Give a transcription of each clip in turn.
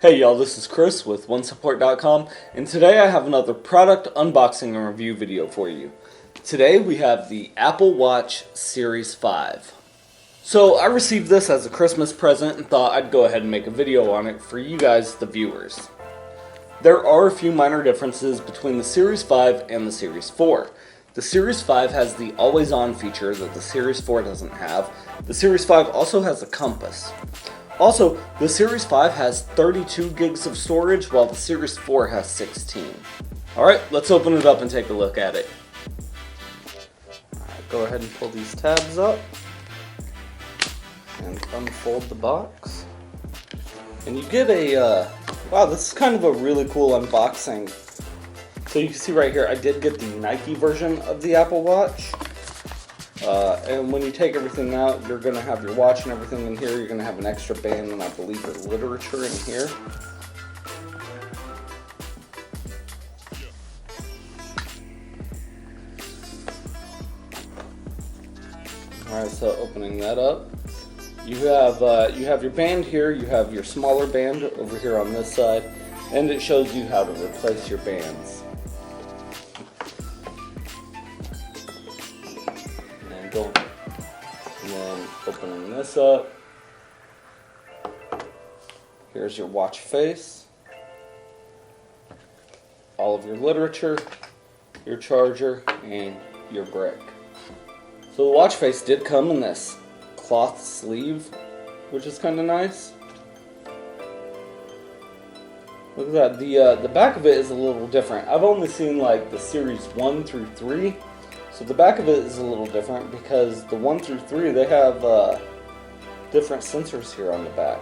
Hey y'all, this is Chris with OneSupport.com, and today I have another product unboxing and review video for you. Today we have the Apple Watch Series 5. So I received this as a Christmas present and thought I'd go ahead and make a video on it for you guys, the viewers. There are a few minor differences between the Series 5 and the Series 4. The Series 5 has the always-on feature that the Series 4 doesn't have. The Series 5 also has a compass. Also, the Series 5 has 32 gigs of storage, while the Series 4 has 16. Alright, let's open it up and take a look at it. Alright, go ahead and pull these tabs up and unfold the box. And you get a, wow, this is kind of a really cool unboxing. So you can see right here, I did get the Nike version of the Apple Watch. And when you take everything out, you're going to have your watch and everything in here. You're going to have an extra band and I believe the literature in here. Alright, so opening that up. You have your band here, you have your smaller band over here on this side, and it shows you how to replace your bands. And then opening this up, here's your watch face, all of your literature, your charger, and your brick. So the watch face did come in this cloth sleeve, which is kind of nice. Look at that. The back of it is a little different. I've only seen like the Series 1 through 3. So the back of it is a little different because the 1 through 3, they have different sensors here on the back.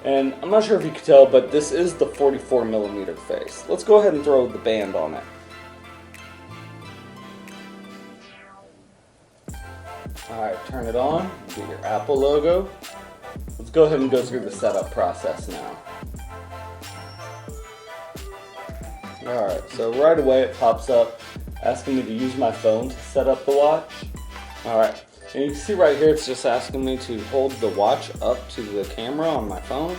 And I'm not sure if you can tell, but this is the 44mm face. Let's go ahead and throw the band on it. Alright, turn it on, get your Apple logo. Let's go ahead and go through the setup process now. Alright, so right away it pops up asking me to use my phone to set up the watch. Alright, and you can see right here it's just asking me to hold the watch up to the camera on my phone.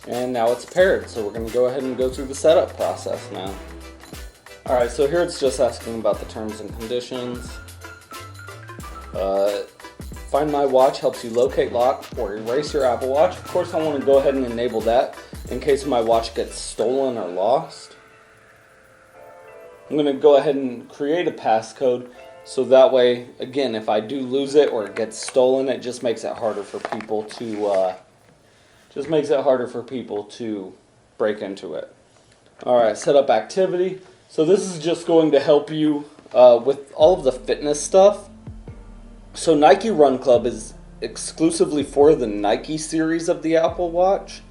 And now it's paired, so we're going to go ahead and go through the setup process now. Alright, so here it's just asking about the terms and conditions. Find My Watch helps you locate, lock, or erase your Apple Watch. Of course, I want to go ahead and enable that in case my watch gets stolen or lost. I'm going to go ahead and create a passcode so that way, again, if I do lose it or it gets stolen, it just makes it harder for people to break into it. Alright, set up activity. So this is just going to help you with all of the fitness stuff. So Nike Run Club is exclusively for the Nike series of the Apple Watch.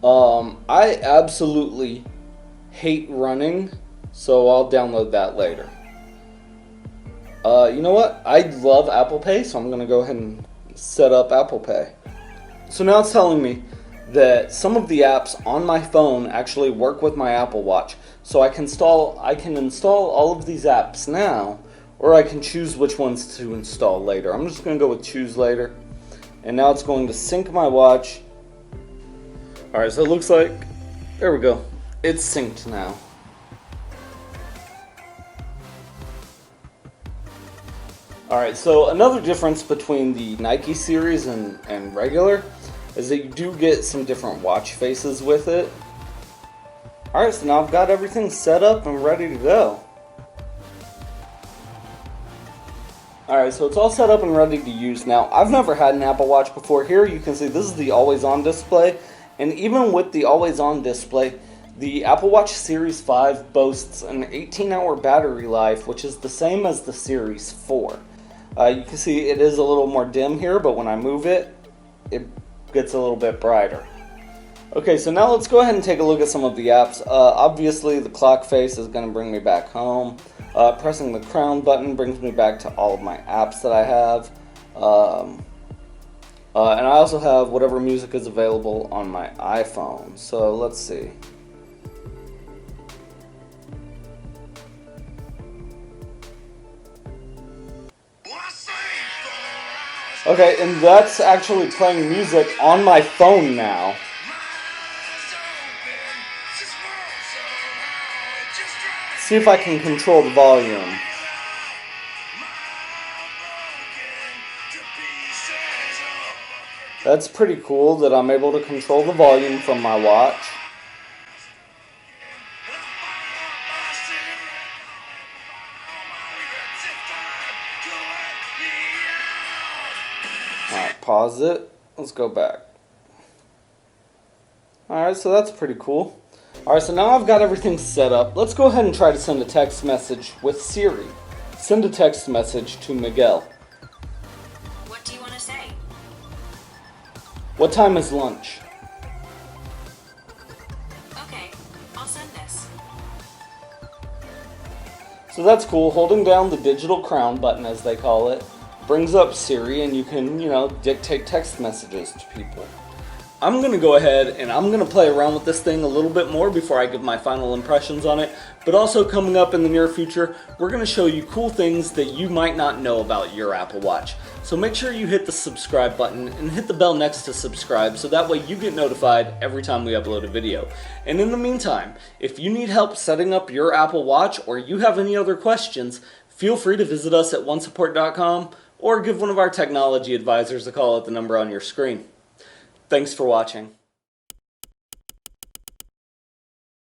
I absolutely hate running, so I'll download that later. You know what? I love Apple Pay, so I'm going to go ahead and set up Apple Pay. So now it's telling me that some of the apps on my phone actually work with my Apple Watch. So I can install all of these apps now, or I can choose which ones to install later. I'm just going to go with choose later. And now it's going to sync my watch. Alright, so it looks like, there we go, it's synced now. Alright, so another difference between the Nike series and regular is that you do get some different watch faces with it. Alright, so now I've got everything set up and ready to go. Alright, so it's all set up and ready to use now. I've never had an Apple Watch before. Here you can see this is the always-on display. And even with the always-on display, the Apple Watch Series 5 boasts an 18-hour battery life, which is the same as the Series 4. You can see it is a little more dim here, but when I move it, it gets a little bit brighter. Okay, so now let's go ahead and take a look at some of the apps. Obviously, the clock face is going to bring me back home. Pressing the crown button brings me back to all of my apps that I have. And I also have whatever music is available on my iPhone. So let's see. Okay, and that's actually playing music on my phone now. See if I can control the volume. That's pretty cool that I'm able to control the volume from my watch. Alright, pause it. Let's go back. Alright, so that's pretty cool. Alright, so now I've got everything set up. Let's go ahead and try to send a text message with Siri. Send a text message to Miguel. What do you want to say? What time is lunch? Okay, I'll send this. So that's cool. Holding down the digital crown button, as they call it, brings up Siri, and you can, dictate text messages to people. I'm going to go ahead and I'm going to play around with this thing a little bit more before I give my final impressions on it. But also coming up in the near future, we're going to show you cool things that you might not know about your Apple Watch. So make sure you hit the subscribe button and hit the bell next to subscribe so that way you get notified every time we upload a video. And in the meantime, if you need help setting up your Apple Watch or you have any other questions, feel free to visit us at OneSupport.com or give one of our technology advisors a call at the number on your screen. Thanks for watching.